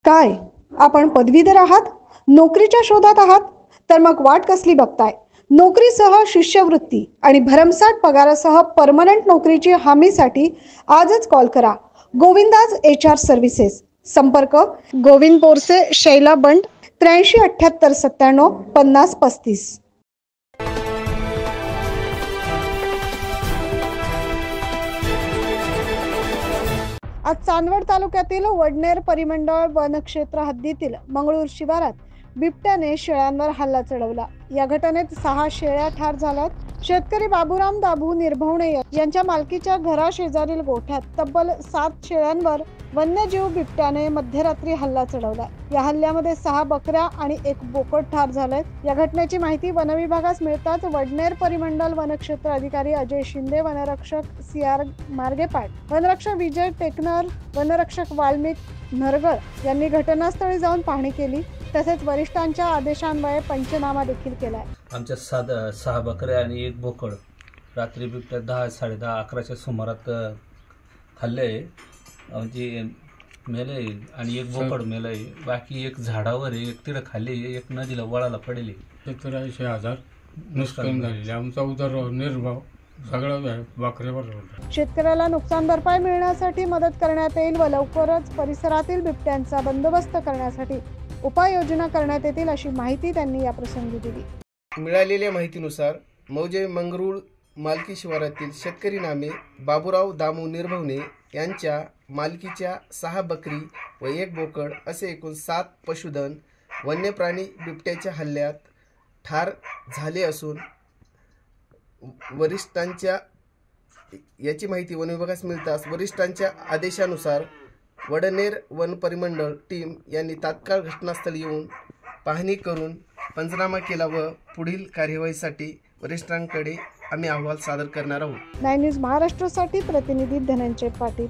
काय आपण पदवीधर आहात, नोकरीच्या शोधात आहात? तर मग वाट कसली बघताय? नोकरीसह शिष्यवृत्ती आणि भरमसाठ पगारासह परमनंट नोकरीची हमीसाठी आजच कॉल करा. Govinda's HR services. संपर्क गोविंद बोरसे, शैला बंड, 83 78 97 50 35. आज चांदवड तालुक्यातील वडनेर परिमंडळ वनक्षेत्र हद्दीतील मंगळूर शिवारात बिबट्याने शेळ्यांवर हल्ला चढवला. या घटनेत 6 शेळ्या ठार झाल्यात. शेतकरी बाबूराम दाबू निर्भवणे यांच्या मालकीच्या घराशेजारील गोठ्यात तब्बल 7 शेळ्यांवर वन्यजीव बिबट्याने मध्यरात्री हल्ला चढवला. या हल्ल्यामध्ये 6 बकऱ्या आणि 1 बोकड ठार झालेत. या घटनेची माहिती वनविभागास मिळताच वडनेर परिमंडल वनक्षेत्र अधिकारी अजय शिंदे, वनरक्षक CR मार्गेपाट, वनरक्षक विजय टेकनर, वनरक्षक वाल्मिक नरगळ यांनी घटनास्थळी जाऊन पाहणी केली. तसेच वरिष्ठांच्या आदेशान्वये पंचनामा देखील केलाय. आमच्या 6 बकऱ्या आणि 1 बोकड रात्री बिबट्या 10, 10:30, 11च्या सुमारात खाल्ले, म्हणजे मेले आणि 1 बोकड मेलं. बाकी 1 झाडावर आहे, 1 तिकडे खाली, 1 नदीला वळाला पडेल. 83,000 नुकसान झालेले. आमचा उदरनिर्वाह सगळं बकऱ्यावर होता. शेतकऱ्याला नुकसान भरपाई मिळण्यासाठी मदत करण्यात येईल व लवकरच परिसरातील बिबट्यांचा बंदोबस्त करण्यासाठी उपाययोजना करण्यात येतील अशी माहिती त्यांनी या प्रसंगी दिली. मिळालेल्या माहितीनुसार मौजे मंगरूळ मालकी शिवारातील शेतकरी नामे बाबूराव दामू निर्भवणे यांच्या मालकीच्या 6 बकरी व 1 बोकड असे एकूण 7 पशुधन वन्यप्राणी बिबट्याच्या हल्ल्यात ठार झाले असून वरिष्ठांच्या याची माहिती वन विभागास मिळताच वरिष्ठांच्या आदेशानुसार वडनेर वन परिमंडळ टीम यांनी तात्काळ घटनास्थळी येऊन पाहणी करून पंचनामा केला व पुढील कार्यवाहीसाठी वरिष्ठांकडे आम्ही अहवाल सादर करणार आहोत. 9 न्यूज महाराष्ट्रासाठी प्रतिनिधी धनंजय पाटील.